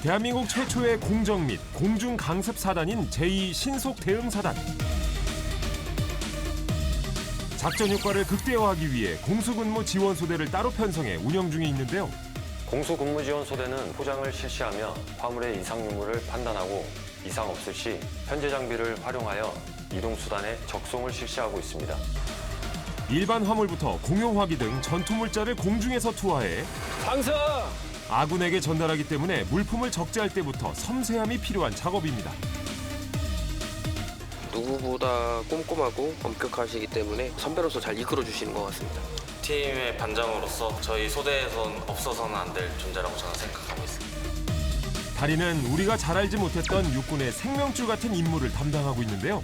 대한민국 최초의 공정 및 공중 강습 사단인 제2 신속 대응 사단. 작전 효과를 극대화하기 위해 공수근무 지원소대를 따로 편성해 운영 중에 있는데요. 공수근무지원소대는 포장을 실시하며 화물의 이상 유무를 판단하고 이상 없을 시 현재 장비를 활용하여 이동수단의 적송을 실시하고 있습니다. 일반 화물부터 공용화기 등 전투물자를 공중에서 투하해 상승! 아군에게 전달하기 때문에 물품을 적재할 때부터 섬세함이 필요한 작업입니다. 누구보다 꼼꼼하고 엄격하시기 때문에 선배로서 잘 이끌어 주시는 것 같습니다. 팀의 반장으로서 저희 소대에선 없어서는 안 될 존재라고 저는 생각하고 있습니다. 다리는 우리가 잘 알지 못했던 육군의 생명줄 같은 임무를 담당하고 있는데요.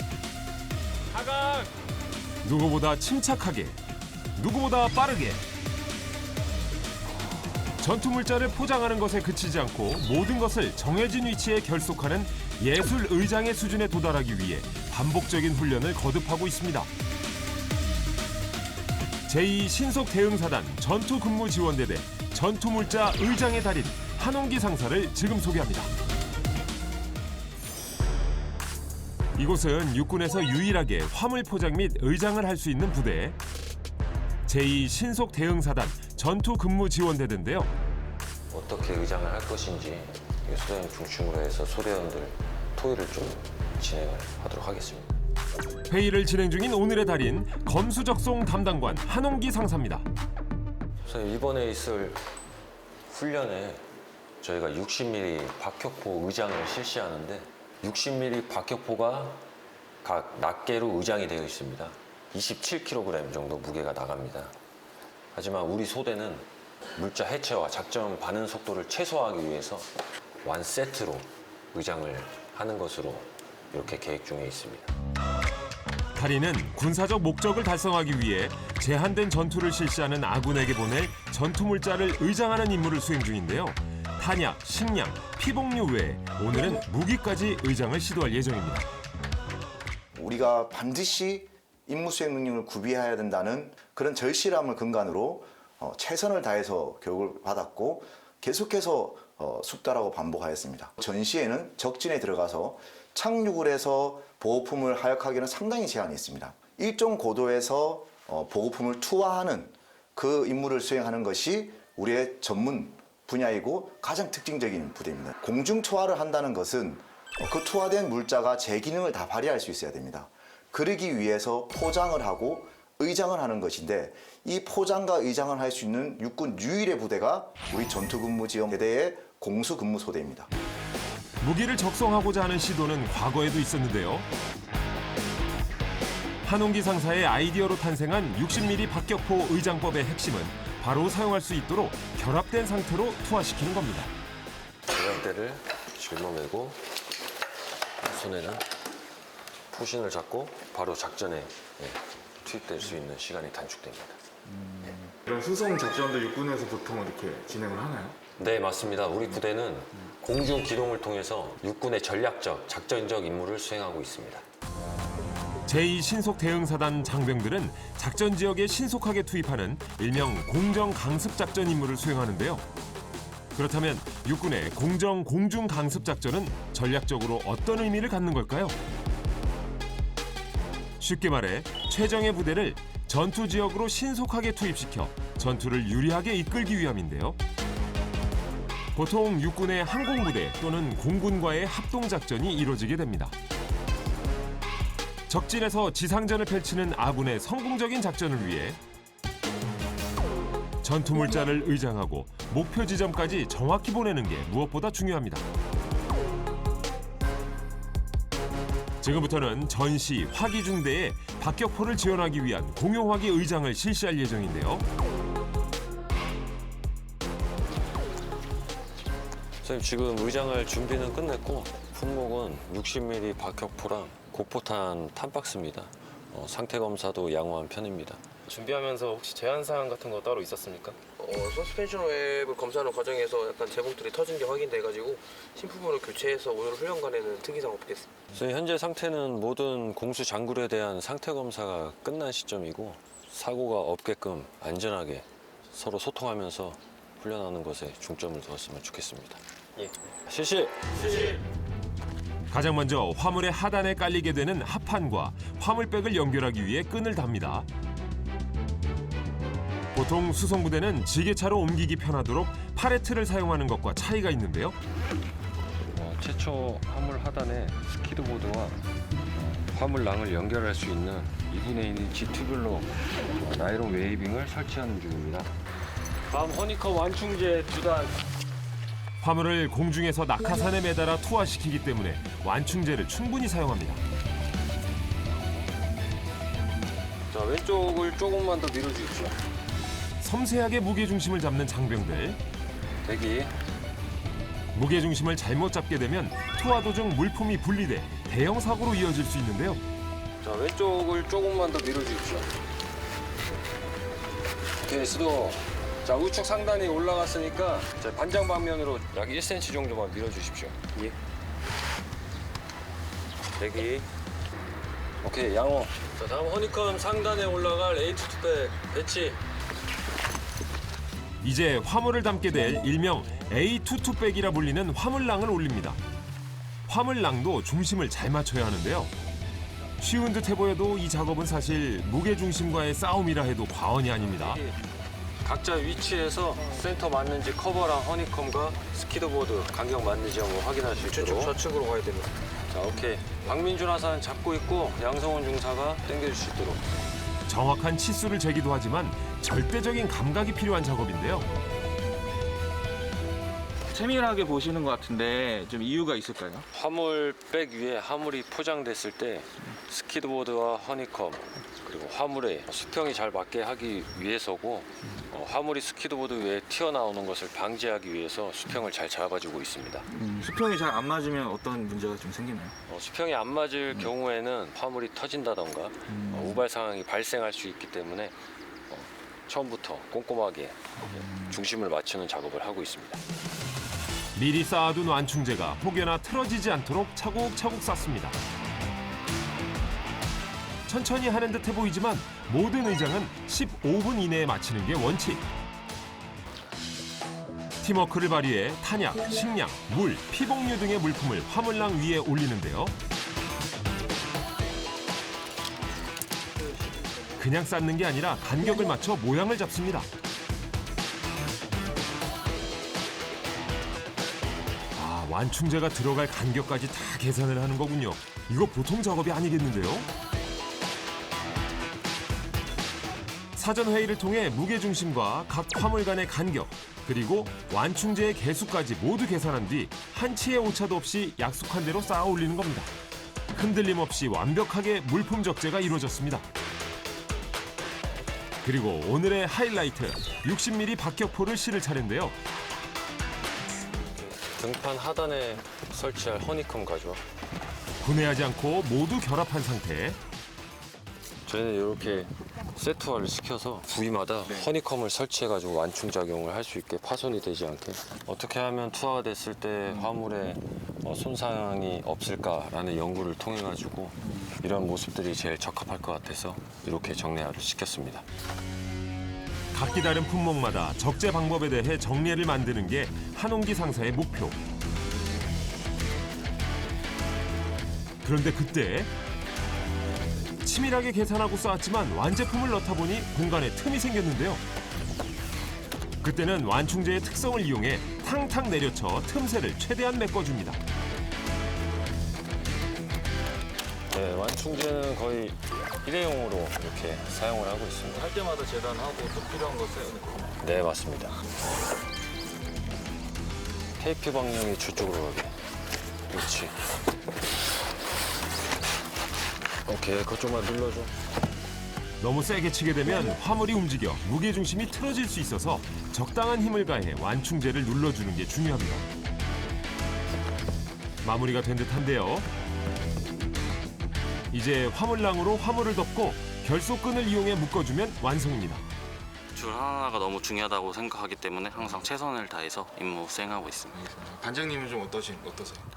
하강! 누구보다 침착하게, 누구보다 빠르게 전투물자를 포장하는 것에 그치지 않고 모든 것을 정해진 위치에 결속하는 예술 의장의 수준에 도달하기 위해 반복적인 훈련을 거듭하고 있습니다. 제2 신속대응사단 전투근무지원대대 전투물자 의장의 달인 한홍기 상사를 지금 소개합니다. 이곳은 육군에서 유일하게 화물 포장 및 의장을 할 수 있는 부대 제2 신속대응사단 전투근무지원대대인데요. 어떻게 의장을 할 것인지 소대원 중심으로 해서 소대원들 토의를 좀 진행을 하도록 하겠습니다. 회의를 진행 중인 오늘의 달인 검수적송 담당관 한홍기 상사입니다. 우선 이번에 있을 훈련에 저희가 60mm 박격포 의장을 실시하는데 60mm 박격포가 각 낱개로 의장이 되어 있습니다. 27kg 정도 무게가 나갑니다. 하지만 우리 소대는 물자 해체와 작전 반응 속도를 최소화하기 위해서 완 세트로 의장을 하는 것으로 이렇게 계획 중에 있습니다. 달인은 군사적 목적을 달성하기 위해 제한된 전투를 실시하는 아군에게 보낼 전투물자를 의장하는 임무를 수행 중인데요. 탄약, 식량, 피복류 외에 오늘은 무기까지 의장을 시도할 예정입니다. 우리가 반드시 임무 수행 능력을 구비해야 된다는 그런 절실함을 근간으로 최선을 다해서 교육을 받았고 계속해서 숙달하고 반복하였습니다. 전시에는 적진에 들어가서 착륙을 해서 보호품을 하역하기는 상당히 제한이 있습니다. 일정 고도에서 보호품을 투하하는 그 임무를 수행하는 것이 우리의 전문 분야이고 가장 특징적인 부대입니다. 공중 투하를 한다는 것은 그 투하된 물자가 제 기능을 다 발휘할 수 있어야 됩니다. 그러기 위해서 포장을 하고 의장을 하는 것인데 이 포장과 의장을 할 수 있는 육군 유일의 부대가 우리 전투근무지원대대의 공수근무소대입니다. 무기를 적성하고자 하는 시도는 과거에도 있었는데요. 한홍기 상사의 아이디어로 탄생한 60mm 박격포 의장법의 핵심은 바로 사용할 수 있도록 결합된 상태로 투하시키는 겁니다. 의장대를 짊어매고 손에는 포신을 잡고 바로 작전에 투입될 수 있는 시간이 단축됩니다. 이런 수송 작전도 육군에서 보통 이렇게 진행을 하나요? 네, 맞습니다. 우리 부대는 공중 기동을 통해서 육군의 전략적, 작전적 임무를 수행하고 있습니다. 제2 신속대응사단 장병들은 작전 지역에 신속하게 투입하는 일명 공정 강습 작전 임무를 수행하는데요. 그렇다면 육군의 공정 공중 강습 작전은 전략적으로 어떤 의미를 갖는 걸까요? 쉽게 말해 최정예 부대를 전투 지역으로 신속하게 투입시켜 전투를 유리하게 이끌기 위함인데요. 보통 육군의 항공부대 또는 공군과의 합동작전이 이루어지게 됩니다. 적진에서 지상전을 펼치는 아군의 성공적인 작전을 위해 전투물자를 의장하고 목표 지점까지 정확히 보내는 게 무엇보다 중요합니다. 지금부터는 전시, 화기 중대에 박격포를 지원하기 위한 공용화기 의장을 실시할 예정인데요. 선생님, 지금 의장할 준비는 끝냈고 품목은 60mm 박격포랑 고포탄 탄박스입니다. 상태 검사도 양호한 편입니다. 준비하면서 혹시 제한사항 같은 거 따로 있었습니까? 서스펜션 웹을 검사하는 과정에서 약간 제목들이 터진 게 확인돼가지고 신품으로 교체해서 오늘 훈련관에는 특이사항 없겠습니다. 선생님, 현재 상태는 모든 공수 장굴에 대한 상태 검사가 끝난 시점이고 사고가 없게끔 안전하게 서로 소통하면서 훈련하는 것에 중점을 두었으면 좋겠습니다. 실시. 가장 먼저 화물의 하단에 깔리게 되는 합판과 화물백을 연결하기 위해 끈을 답니다. 보통 수송부대는 지게차로 옮기기 편하도록 파레트를 사용하는 것과 차이가 있는데요. 최초 화물 하단에 스키드보드와 화물랑을 연결할 수 있는 2분의 1인치 튜블로 나이론 웨이빙을 설치하는 중입니다. 다음 허니컴 완충제 2단. 화물을 공중에서 낙하산에 매달아 투하시키기 때문에 완충제를 충분히 사용합니다. 자, 왼쪽을 조금만 더 밀어주십시오. 섬세하게 무게중심을 잡는 장병들. 대기. 무게중심을 잘못 잡게 되면 투하 도중 물품이 분리돼 대형 사고로 이어질 수 있는데요. 자, 왼쪽을 조금만 더 밀어주십시오. 오케이, 수도. 자, 우측 상단이 올라갔으니까 자, 반장 방면으로 약 1cm 정도만 밀어주십시오. 예. 대기. 오케이, 양호. 자, 다음 허니컴 상단에 올라갈 A2백 배치. 이제 화물을 담게 될 일명 A22백이라 불리는 화물랑을 올립니다. 화물랑도 중심을 잘 맞춰야 하는데요. 쉬운 듯해 보여도 이 작업은 사실 무게중심과의 싸움이라 해도 과언이 아닙니다. 각자 위치에서 센터 맞는지 커버랑 허니컴과 스키드보드 간격 맞는지 한번 확인할 수 우측 있도록. 좌측으로 가야 됩니다. 자, 오케이. 박민준 하사는 잡고 있고 양성훈 중사가 당겨줄 수 있도록. 정확한 치수를 재기도 하지만 절대적인 감각이 필요한 작업인데요. 세밀하게 보시는 것 같은데 좀 이유가 있을까요? 화물백 위에 화물이 포장됐을 때 스키드보드와 허니컴 그리고 화물에 수평이 잘 맞게 하기 위해서고 화물이 스키드보드 위에 튀어나오는 것을 방지하기 위해서 수평을 잘 잡아주고 있습니다. 수평이 잘 안 맞으면 어떤 문제가 좀 생기나요? 수평이 안 맞을 경우에는 화물이 터진다던가 우발 상황이 발생할 수 있기 때문에 처음부터 꼼꼼하게 중심을 맞추는 작업을 하고 있습니다. 미리 쌓아둔 완충제가 혹여나 틀어지지 않도록 차곡차곡 쌓습니다. 천천히 하는 듯해 보이지만 모든 의장은 15분 이내에 마치는 게 원칙. 팀워크를 발휘해 탄약, 식량, 물, 피복류 등의 물품을 화물랑 위에 올리는데요. 그냥 쌓는 게 아니라 간격을 맞춰 모양을 잡습니다. 아, 완충제가 들어갈 간격까지 다 계산을 하는 거군요. 이거 보통 작업이 아니겠는데요? 사전 회의를 통해 무게중심과 각 화물 간의 간격, 그리고 완충제의 개수까지 모두 계산한 뒤 한치의 오차도 없이 약속한 대로 쌓아 올리는 겁니다. 흔들림 없이 완벽하게 물품 적재가 이루어졌습니다. 그리고 오늘의 하이라이트, 60mm 박격포를 실을 차례인데요. 등판 하단에 설치할 허니컴 가져와. 분해하지 않고 모두 결합한 상태. 저희는 이렇게 세트화를 시켜서 부위마다 허니컴을 설치해가지고 완충작용을 할 수 있게 파손이 되지 않게 어떻게 하면 투하가 됐을 때 화물에 손상이 없을까라는 연구를 통해가지고 이런 모습들이 제일 적합할 것 같아서 이렇게 정례화를 시켰습니다. 각기 다른 품목마다 적재 방법에 대해 정례를 만드는 게 한홍기 상사의 목표. 그런데 그때 치밀하게 계산하고 쌓았지만 완제품을 넣다 보니 공간에 틈이 생겼는데요. 그때는 완충제의 특성을 이용해 탕탕 내려쳐 틈새를 최대한 메꿔줍니다. 네, 완충제는 거의 일회용으로 이렇게 사용을 하고 있습니다. 할 때마다 재단하고 또 필요한 거 써야 되고. 네, 맞습니다. 테이프 방향이 저쪽으로 가게. 그렇지. 오케이, 그쪽만 눌러줘. 너무 세게 치게 되면 화물이 움직여 무게중심이 틀어질 수 있어서 적당한 힘을 가해 완충제를 눌러주는 게 중요합니다. 마무리가 된 듯한데요. 이제 화물랑으로 화물을 덮고 결속끈을 이용해 묶어주면 완성입니다. 줄 하나하나가 너무 중요하다고 생각하기 때문에 항상 최선을 다해서 임무 수행하고 있습니다. 반장님은 좀 어떠세요?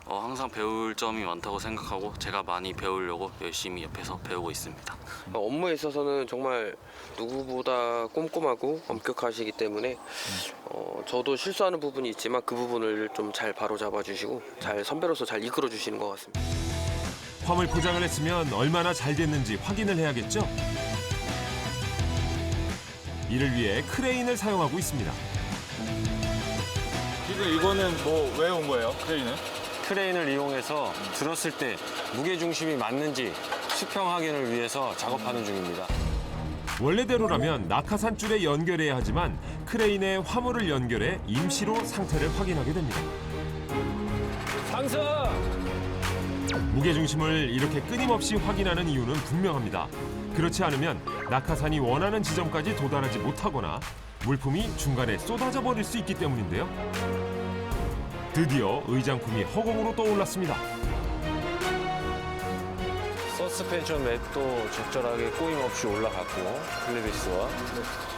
항상 배울 점이 많다고 생각하고 제가 많이 배우려고 열심히 옆에서 배우고 있습니다. 업무에 있어서는 정말 누구보다 꼼꼼하고 엄격하시기 때문에 저도 실수하는 부분이 있지만 그 부분을 좀 잘 바로잡아 주시고 잘 선배로서 잘 이끌어 주시는 것 같습니다. 화물 포장을 했으면 얼마나 잘 됐는지 확인을 해야겠죠. 이를 위해 크레인을 사용하고 있습니다. 지금 이거는 뭐 왜 온 거예요? 크레인은? 크레인을 이용해서 들었을 때 무게 중심이 맞는지 수평 확인을 위해서 작업하는 중입니다. 원래대로라면 낙하산 줄에 연결해야 하지만 크레인에 화물을 연결해 임시로 상태를 확인하게 됩니다. 상승! 무게중심을 이렇게 끊임없이 확인하는 이유는 분명합니다. 그렇지 않으면 낙하산이 원하는 지점까지 도달하지 못하거나 물품이 중간에 쏟아져 버릴 수 있기 때문인데요. 드디어 의장품이 허공으로 떠올랐습니다. 서스펜션 맵도 적절하게 꼬임 없이 올라갔고 클레비스와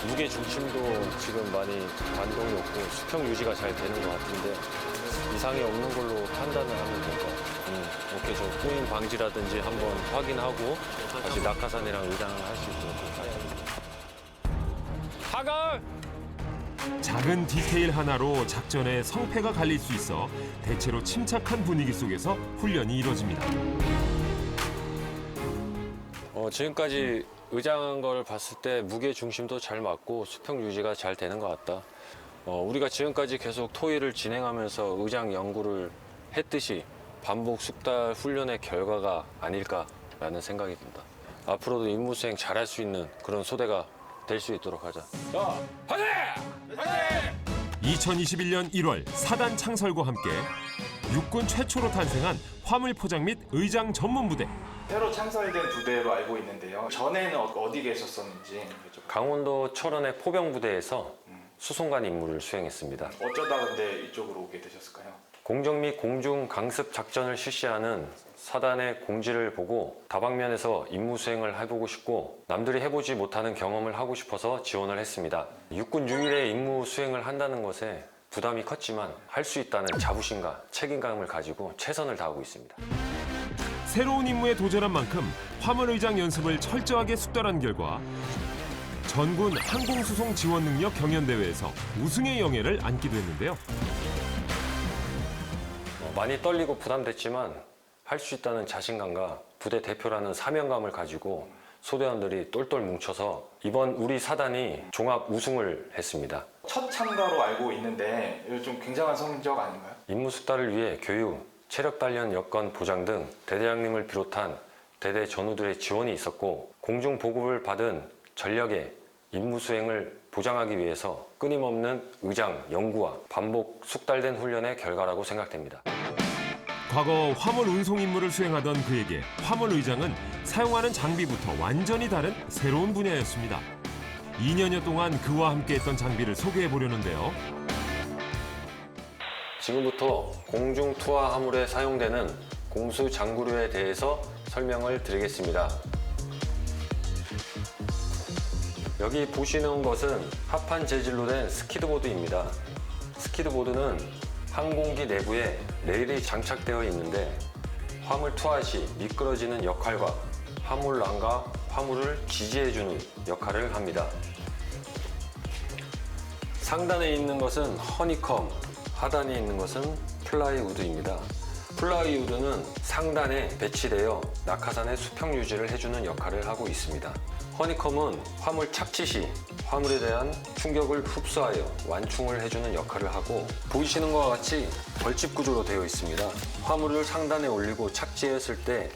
무게 중심도 지금 많이 반동이 없고 수평 유지가 잘 되는 것 같은데 이상이 없는 걸로 판단을 하면 될 것 같아요. 오케이, 저 꼬임 방지라든지 한번 확인하고 다시 낙하산이랑 의장을 할 수 있도록 하겠습니다. 하강! 작은 디테일 하나로 작전의 성패가 갈릴 수 있어 대체로 침착한 분위기 속에서 훈련이 이뤄집니다. 지금까지 의장한 걸 봤을 때 무게 중심도 잘 맞고 수평 유지가 잘 되는 것 같다. 우리가 지금까지 계속 토의를 진행하면서 의장 연구를 했듯이 반복 숙달 훈련의 결과가 아닐까라는 생각이 듭니다. 앞으로도 임무 수행 잘할 수 있는 그런 소대가 될 수 있도록 하자. 자, 화이팅! 2021년 1월 사단 창설과 함께 육군 최초로 탄생한 화물 포장 및 의장 전문 부대. 새로 창설된 부대로 알고 있는데요. 전에는 어디 계셨었는지 여쭤볼게요. 강원도 철원의 포병부대에서 수송관 임무를 수행했습니다. 어쩌다 근데 이쪽으로 오게 되셨을까요? 공정 및 공중 강습 작전을 실시하는 사단의 공지를 보고 다방면에서 임무 수행을 해보고 싶고 남들이 해보지 못하는 경험을 하고 싶어서 지원을 했습니다. 육군 유일의 임무 수행을 한다는 것에 부담이 컸지만 할 수 있다는 자부심과 책임감을 가지고 최선을 다하고 있습니다. 새로운 임무에 도전한 만큼 화물의장 연습을 철저하게 숙달한 결과 전군 항공수송 지원 능력 경연대회에서 우승의 영예를 안기도 했는데요. 많이 떨리고 부담됐지만 할 수 있다는 자신감과 부대 대표라는 사명감을 가지고 소대원들이 똘똘 뭉쳐서 이번 우리 사단이 종합 우승을 했습니다. 첫 참가로 알고 있는데 이거 좀 굉장한 성적 아닌가요? 임무 숙달을 위해 교육, 체력 단련 여건 보장 등 대대장님을 비롯한 대대 전우들의 지원이 있었고 공중 보급을 받은 전력의 임무 수행을 보장하기 위해서 끊임없는 의장, 연구와 반복 숙달된 훈련의 결과라고 생각됩니다. 과거 화물 운송 임무를 수행하던 그에게 화물의장은 사용하는 장비부터 완전히 다른 새로운 분야였습니다. 2년여 동안 그와 함께했던 장비를 소개해보려는데요. 지금부터 공중 투하 화물에 사용되는 공수 장구류에 대해서 설명을 드리겠습니다. 여기 보시는 것은 합판 재질로 된 스키드보드입니다. 스키드보드는 항공기 내부에 레일이 장착되어 있는데 화물 투하 시 미끄러지는 역할과 화물란과 화물을 지지해주는 역할을 합니다. 상단에 있는 것은 허니컴, 하단에 있는 것은 플라이우드입니다. 플라이우드는 상단에 배치되어 낙하산의 수평 유지를 해주는 역할을 하고 있습니다. 허니컴은 화물 착지 시 화물에 대한 충격을 흡수하여 완충을 해주는 역할을 하고 보이시는 것과 같이 벌집 구조로 되어 있습니다. 화물을 상단에 올리고 착지했을 때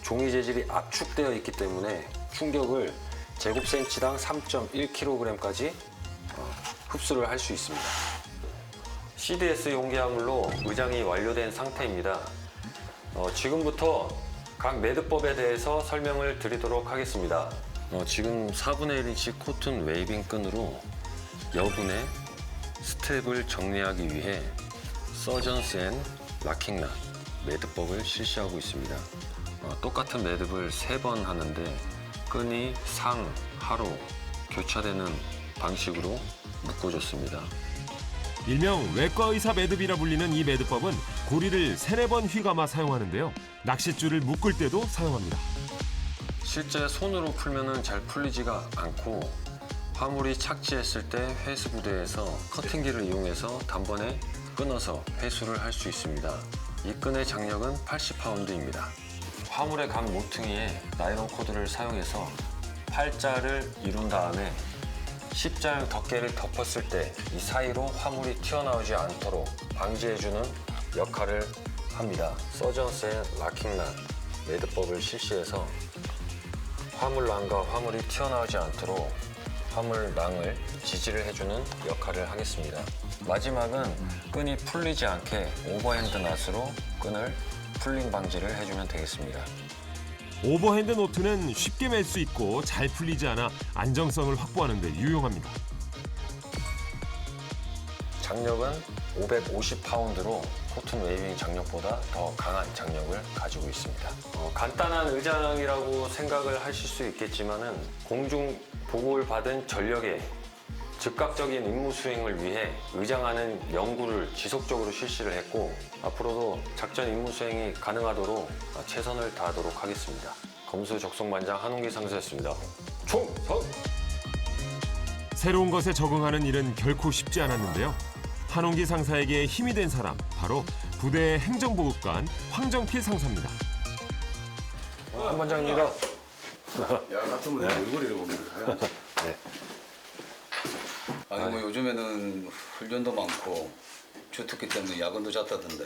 종이 재질이 압축되어 있기 때문에 충격을 제곱센치당 3.1kg까지 흡수를 할 수 있습니다. CDS 용기화물로 의장이 완료된 상태입니다. 지금부터 각 매듭법에 대해서 설명을 드리도록 하겠습니다. 지금 4분의 1인치 코튼 웨이빙 끈으로 여분의 스텝을 정리하기 위해 서전스 앤 락킹낫 매듭법을 실시하고 있습니다. 똑같은 매듭을 3번 하는데 끈이 상, 하로 교차되는 방식으로 묶어줬습니다. 일명 외과의사 매듭이라 불리는 이 매듭법은 고리를 3-4번 휘감아 사용하는데요. 낚싯줄을 묶을 때도 사용합니다. 실제 손으로 풀면은 잘 풀리지가 않고 화물이 착지했을 때 회수 부대에서 커팅기를 이용해서 단번에 끊어서 회수를 할 수 있습니다. 이 끈의 장력은 80파운드입니다. 화물의 각 모퉁이에 나일론 코드를 사용해서 팔자를 이룬 다음에 십자형 덮개를 덮었을 때 이 사이로 화물이 튀어나오지 않도록 방지해주는 역할을 합니다. 서전스의 락킹란 매듭법을 실시해서 화물랑과 화물이 튀어나오지 않도록 화물랑을 지지를 해주는 역할을 하겠습니다. 마지막은 끈이 풀리지 않게 오버핸드 낫으로 끈을 풀림 방지를 해주면 되겠습니다. 오버핸드 노트는 쉽게 맬 수 있고 잘 풀리지 않아 안정성을 확보하는 데 유용합니다. 장력은 550파운드로 코튼 웨이빙 장력보다 더 강한 장력을 가지고 있습니다. 간단한 의장이라고 생각을 하실 수 있겠지만은 공중 보고를 받은 전력에 즉각적인 임무 수행을 위해 의장하는 연구를 지속적으로 실시를 했고 앞으로도 작전 임무 수행이 가능하도록 최선을 다하도록 하겠습니다. 검수적송반장 한홍기 상사였습니다. 총성! 새로운 것에 적응하는 일은 결코 쉽지 않았는데요. 한홍기 상사에게 힘이 된 사람, 바로 부대의 행정보급관 황정필 상사입니다. 한 반장입니다. 야 같으면 내 얼굴이를 봅니다. 네. 아니 뭐 요즘에는 훈련도 많고 주특기 때문에 야근도 잦다던데.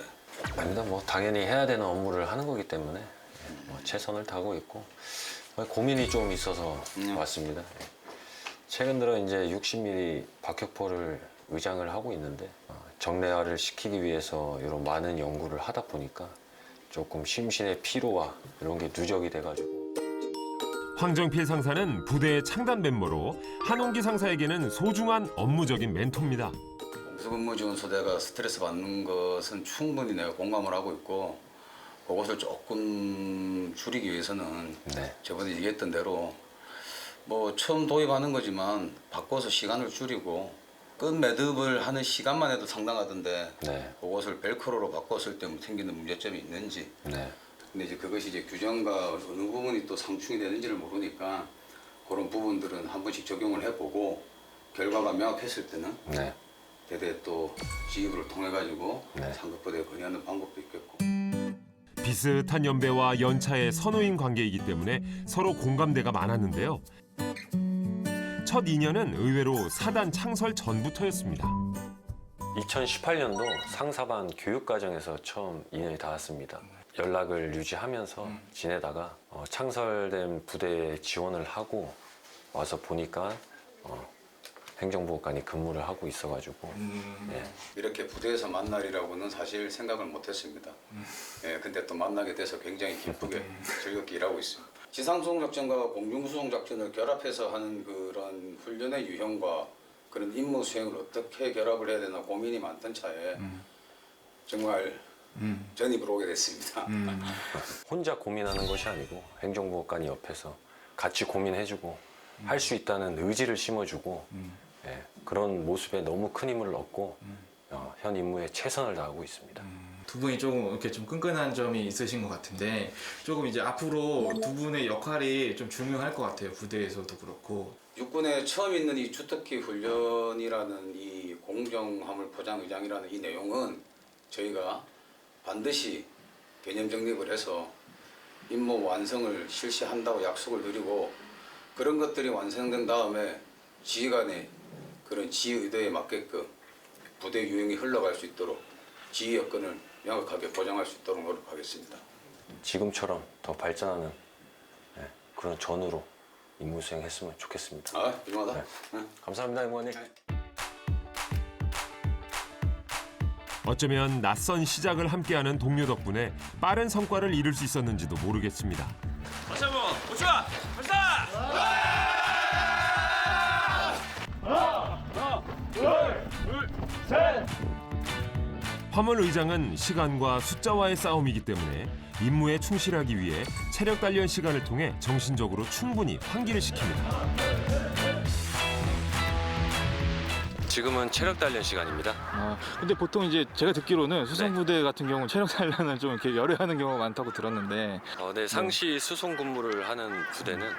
아닙니다. 뭐 당연히 해야 되는 업무를 하는 거기 때문에 뭐 최선을 다하고 있고 고민이 좀 있어서 왔습니다. 최근 들어 이제 60mm 박격포를 의장을 하고 있는데 정례화를 시키기 위해서 이런 많은 연구를 하다 보니까 조금 심신의 피로와 이런 게 누적이 돼가지고. 황정필 상사는 부대의 창단 멤버로 한홍기 상사에게는 소중한 업무적인 멘토입니다. 공수근무지원소대가 스트레스 받는 것은 충분히 내가 공감을 하고 있고 그것을 조금 줄이기 위해서는 네. 저번에 얘기했던 대로 뭐 처음 도입하는 거지만 바꿔서 시간을 줄이고 끈 매듭을 하는 시간만 해도 상당하던데 네. 그것을 벨크로로 바꿨을 때 생기는 문제점이 있는지 네. 근데 이제 그것이 이제 규정과 어느 부분이 또 상충이 되는지를 모르니까 그런 부분들은 한 번씩 적용을 해보고 결과가 명확했을 때는 네. 대대 또 지휘부를 통해 가지고 네. 상급부대에 건의하는 방법도 있겠고. 비슷한 연배와 연차의 선후인 관계이기 때문에 서로 공감대가 많았는데요. 첫 인연은 의외로 사단 창설 전부터였습니다. 2018년도 상사반 교육과정에서 처음 인연이 닿았습니다. 연락을 유지하면서 지내다가 창설된 부대에 지원을 하고 와서 보니까 행정보호관이 근무를 하고 있어가지고 예. 이렇게 부대에서 만날이라고는 사실 생각을 못했습니다. 예, 근데 또 만나게 돼서 굉장히 기쁘게 즐겁게 일하고 있습니다. 지상수송작전과 공중수송작전을 결합해서 하는 그런 훈련의 유형과 그런 임무 수행을 어떻게 결합을 해야 되나 고민이 많던 차에 정말 전입을 오게 됐습니다. 혼자 고민하는 것이 아니고 행정보호관이 옆에서 같이 고민해주고 할 수 있다는 의지를 심어주고 예, 그런 모습에 너무 큰 힘을 얻고 현 임무에 최선을 다하고 있습니다. 두 분이 조금 이렇게 좀 끈끈한 점이 있으신 것 같은데 조금 이제 앞으로 두 분의 역할이 좀 중요할 것 같아요. 부대에서도 그렇고. 육군에 처음 있는 이 주특기 훈련이라는 이 공정화물 포장 의장이라는 이 내용은 저희가 반드시 개념 정립을 해서 임무 완성을 실시한다고 약속을 드리고 그런 것들이 완성된 다음에 지휘관의 그런 지휘 의도에 맞게끔 부대 유형이 흘러갈 수 있도록 지휘 여건을 명확하게 보장할 수 있도록 노력하겠습니다. 지금처럼 더 발전하는 예, 그런 전우로 임무 수행했으면 좋겠습니다. 아, 훌륭하다. 네. 응. 감사합니다, 임원님. 어쩌면 낯선 시작을 함께하는 동료 덕분에 빠른 성과를 이룰 수 있었는지도 모르겠습니다. 화물 의장은 시간과 숫자와의 싸움이기 때문에 임무에 충실하기 위해 체력 단련 시간을 통해 정신적으로 충분히 환기를 시킵니다. 지금은 체력 단련 시간입니다. 근데 보통 이제 제가 듣기로는 수송부대 같은 경우는 체력 단련을 좀 이렇게 열애하는 경우가 많다고 들었는데. 네, 상시 수송 근무를 하는 부대는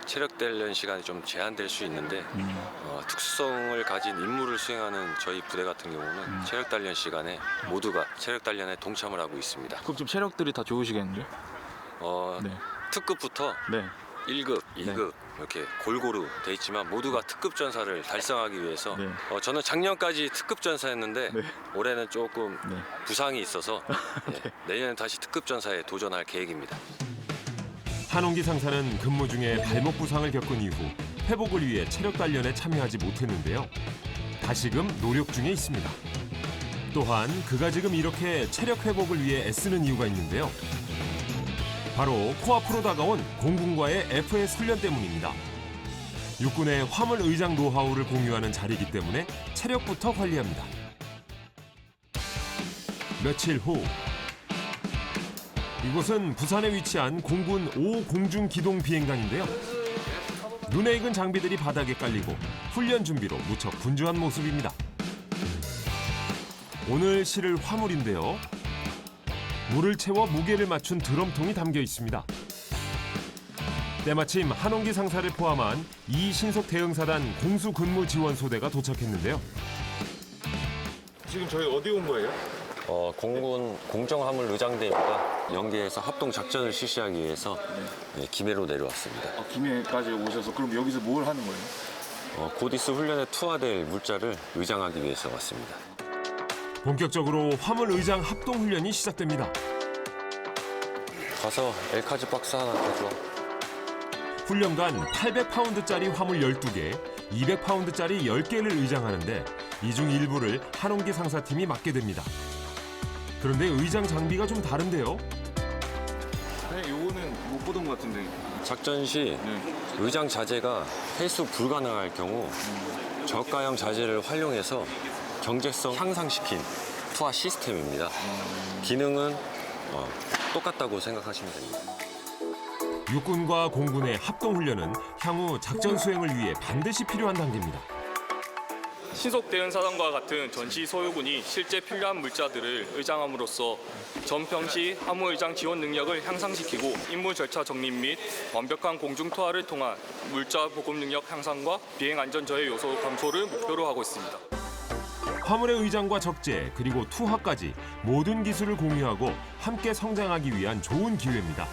체력 단련 시간이 좀 제한될 수 있는데 특수성을 가진 임무를 수행하는 저희 부대 같은 경우는 체력 단련 시간에 모두가 체력 단련에 동참을 하고 있습니다. 그럼 좀 체력들이 다 좋으시겠는데? 네. 특급부터 네. 1급, 2급 이렇게 골고루 돼 있지만 모두가 특급 전사를 달성하기 위해서 네. 저는 작년까지 특급 전사였는데 네. 올해는 조금 네. 부상이 있어서 내년에 다시 특급 전사에 도전할 계획입니다. 한홍기 상사는 근무 중에 발목 부상을 겪은 이후 회복을 위해 체력 단련에 참여하지 못했는데요. 다시금 노력 중에 있습니다. 또한 그가 지금 이렇게 체력 회복을 위해 애쓰는 이유가 있는데요. 바로 코앞으로 다가온 공군과의 FS 훈련 때문입니다. 육군의 화물 의장 노하우를 공유하는 자리이기 때문에 체력부터 관리합니다. 며칠 후 이곳은 부산에 위치한 공군 5 공중기동 비행단인데요. 눈에 익은 장비들이 바닥에 깔리고 훈련 준비로 무척 분주한 모습입니다. 오늘 실을 화물인데요. 물을 채워 무게를 맞춘 드럼통이 담겨 있습니다. 때마침 한홍기 상사를 포함한 이 신속 대응사단 공수근무지원소대가 도착했는데요. 지금 저희 어디 온 거예요? 공군 공정화물 의장대입니다. 연계해서 합동 작전을 실시하기 위해서 김해로 내려왔습니다. 김해까지 오셔서 그럼 여기서 뭘 하는 거예요? 곧 있을 훈련에 투하될 물자를 의장하기 위해서 왔습니다. 본격적으로 화물 의장 합동 훈련이 시작됩니다. 가서 엘카즈 박스 하나 가져. 훈련간 800파운드짜리 화물 12개, 200파운드짜리 10개를 의장하는데 이 중 일부를 한홍기 상사팀이 맡게 됩니다. 그런데 의장 장비가 좀 다른데요. 네, 요거는 못 보던 것 같은데. 작전 시 의장 자재가 회수 불가능할 경우 저가형 자재를 활용해서 경제성 향상시킨 투하 시스템입니다. 기능은 똑같다고 생각하시면 됩니다. 육군과 공군의 합동훈련은 향후 작전 수행을 위해 반드시 필요한 단계입니다. 신속 대응사단과 같은 전시 소유군이 실제 필요한 물자들을 의장함으로써 전평시 함무 의장 지원 능력을 향상시키고 임무 절차 정립 및 완벽한 공중 투하를 통한 물자 보급 능력 향상과 비행 안전 저해 요소 감소를 목표로 하고 있습니다. 화물의 의장과 적재 그리고 투하까지 모든 기술을 공유하고 함께 성장하기 위한 좋은 기회입니다.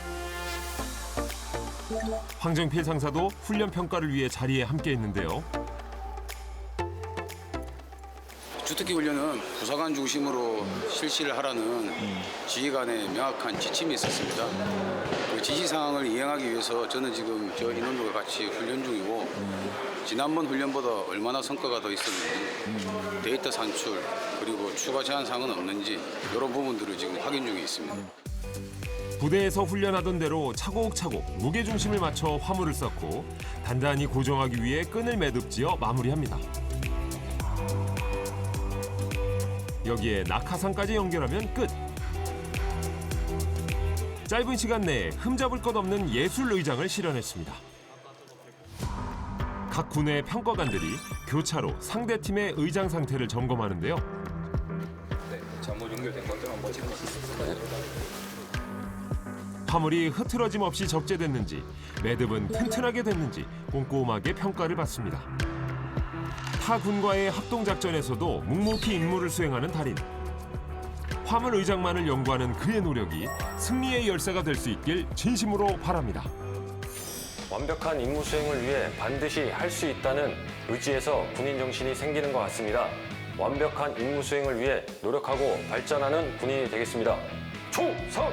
황정필 상사도 훈련 평가를 위해 자리에 함께했는데요. 주특기 훈련은 부사관 중심으로 실시를 하라는 지휘관의 명확한 지침이 있었습니다. 그 지시 사항을 이행하기 위해서 저는 지금 저 인원들과 같이 훈련 중이고 지난번 훈련보다 얼마나 성과가 더 있었는지 데이터 산출 그리고 추가 제한 사항은 없는지 이런 부분들을 지금 확인 중에 있습니다. 부대에서 훈련하던 대로 차곡차곡 무게중심을 맞춰 화물을 쌓고 단단히 고정하기 위해 끈을 매듭지어 마무리합니다. 여기에 낙하산까지 연결하면 끝! 짧은 시간 내에 흠잡을 것 없는 예술 의장을 실현했습니다. 각 군의 평가관들이 교차로 상대팀의 의장 상태를 점검하는데요. 잘못 연결된 것들 한번 체크해주세요. 화물이 흐트러짐 없이 적재됐는지, 매듭은 튼튼하게 됐는지 꼼꼼하게 평가를 받습니다. 타 군과의 합동작전에서도 묵묵히 임무를 수행하는 달인. 화물 의장만을 연구하는 그의 노력이 승리의 열쇠가 될 수 있길 진심으로 바랍니다. 완벽한 임무 수행을 위해 반드시 할 수 있다는 의지에서 군인 정신이 생기는 것 같습니다. 완벽한 임무 수행을 위해 노력하고 발전하는 군인이 되겠습니다. 충성!